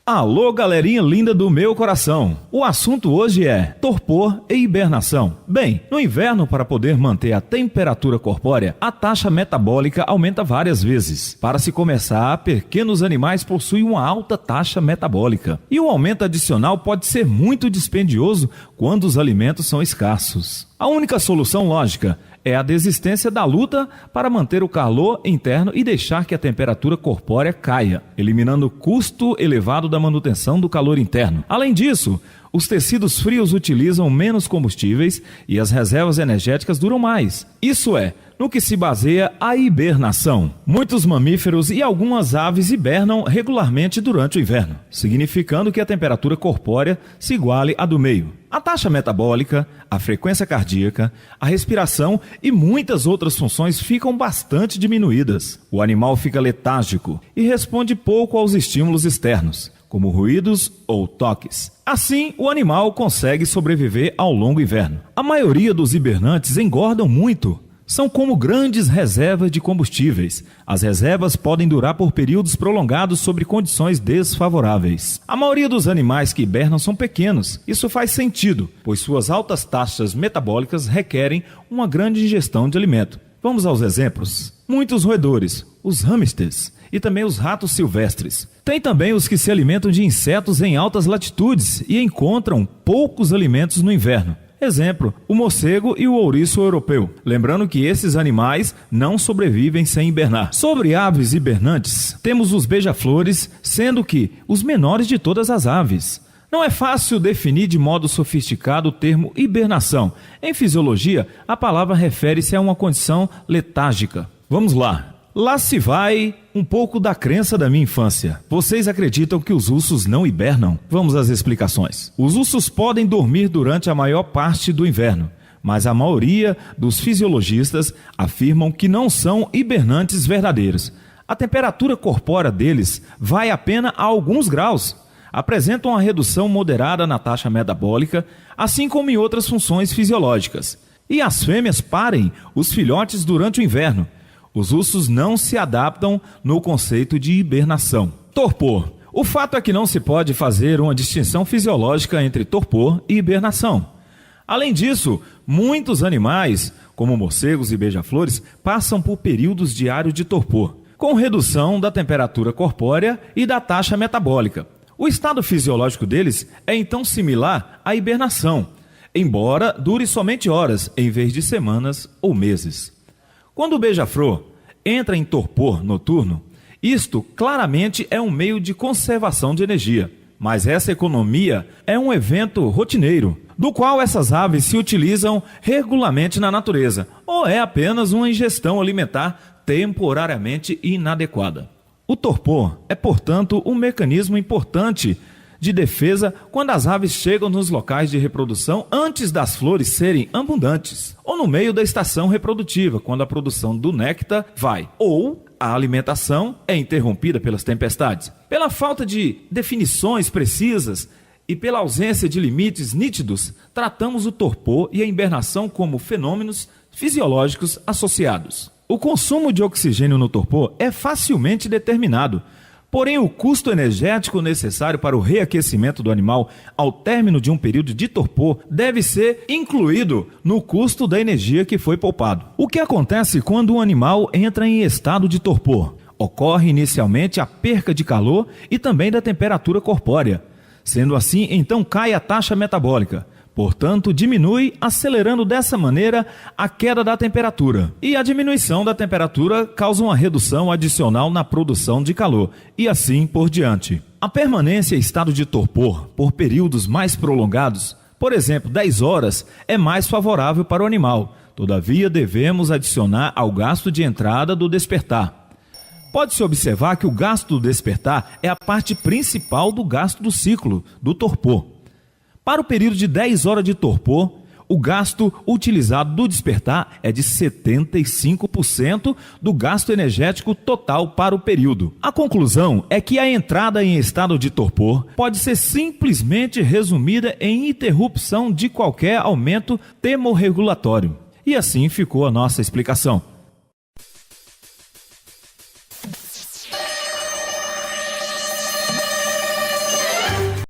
Alô, galerinha linda do meu coração! O assunto hoje é torpor e hibernação. Bem, no inverno, para poder manter a temperatura corpórea, a taxa metabólica aumenta várias vezes. Para se começar, pequenos animais possuem uma alta taxa metabólica. E o aumento adicional pode ser muito dispendioso quando os alimentos são escassos. A única solução lógica é a desistência da luta para manter o calor interno e deixar que a temperatura corpórea caia, eliminando o custo elevado da manutenção do calor interno. Além disso, os tecidos frios utilizam menos combustíveis e as reservas energéticas duram mais. Isso é, no que se baseia a hibernação. Muitos mamíferos e algumas aves hibernam regularmente durante o inverno, significando que a temperatura corpórea se iguale à do meio. A taxa metabólica, a frequência cardíaca, a respiração e muitas outras funções ficam bastante diminuídas. O animal fica letárgico e responde pouco aos estímulos externos, como ruídos ou toques. Assim, o animal consegue sobreviver ao longo inverno. A maioria dos hibernantes engordam muito. São como grandes reservas de combustíveis. As reservas podem durar por períodos prolongados sob condições desfavoráveis. A maioria dos animais que hibernam são pequenos. Isso faz sentido, pois suas altas taxas metabólicas requerem uma grande ingestão de alimento. Vamos aos exemplos. Muitos roedores, os hamsters e também os ratos silvestres. Tem também os que se alimentam de insetos em altas latitudes e encontram poucos alimentos no inverno. Exemplo, o morcego e o ouriço europeu. Lembrando que esses animais não sobrevivem sem hibernar. Sobre aves hibernantes, temos os beija-flores, sendo que os menores de todas as aves. Não é fácil definir de modo sofisticado o termo hibernação. Em fisiologia, a palavra refere-se a uma condição letárgica. Vamos lá. Lá se vai um pouco da crença da minha infância. Vocês acreditam que os ursos não hibernam? Vamos às explicações. Os ursos podem dormir durante a maior parte do inverno, mas a maioria dos fisiologistas afirmam que não são hibernantes verdadeiros. A temperatura corpórea deles vai apenas a alguns graus. Apresentam uma redução moderada na taxa metabólica, assim como em outras funções fisiológicas. E as fêmeas parem os filhotes durante o inverno. Os ursos não se adaptam no conceito de hibernação. Torpor. O fato é que não se pode fazer uma distinção fisiológica entre torpor e hibernação. Além disso, muitos animais, como morcegos e beija-flores, passam por períodos diários de torpor, com redução da temperatura corpórea e da taxa metabólica. O estado fisiológico deles é então similar à hibernação, embora dure somente horas, em vez de semanas ou meses. Quando o beija-flor entra em torpor noturno, isto claramente é um meio de conservação de energia. Mas essa economia é um evento rotineiro, do qual essas aves se utilizam regularmente na natureza, ou é apenas uma ingestão alimentar temporariamente inadequada. O torpor é, portanto, um mecanismo importante de defesa quando as aves chegam nos locais de reprodução antes das flores serem abundantes, ou no meio da estação reprodutiva, quando a produção do néctar vai, ou a alimentação é interrompida pelas tempestades. Pela falta de definições precisas e pela ausência de limites nítidos, tratamos o torpor e a hibernação como fenômenos fisiológicos associados. O consumo de oxigênio no torpor é facilmente determinado. Porém, o custo energético necessário para o reaquecimento do animal ao término de um período de torpor deve ser incluído no custo da energia que foi poupado. O que acontece quando um animal entra em estado de torpor? Ocorre inicialmente a perca de calor e também da temperatura corpórea. Sendo assim, então cai a taxa metabólica. Portanto, diminui, acelerando dessa maneira a queda da temperatura. E a diminuição da temperatura causa uma redução adicional na produção de calor, e assim por diante. A permanência em estado de torpor por períodos mais prolongados, por exemplo, 10 horas, é mais favorável para o animal. Todavia, devemos adicionar ao gasto de entrada do despertar. Pode-se observar que o gasto do despertar é a parte principal do gasto do ciclo do torpor. Para o período de 10 horas de torpor, o gasto utilizado do despertar é de 75% do gasto energético total para o período. A conclusão é que a entrada em estado de torpor pode ser simplesmente resumida em interrupção de qualquer aumento termorregulatório. E assim ficou a nossa explicação.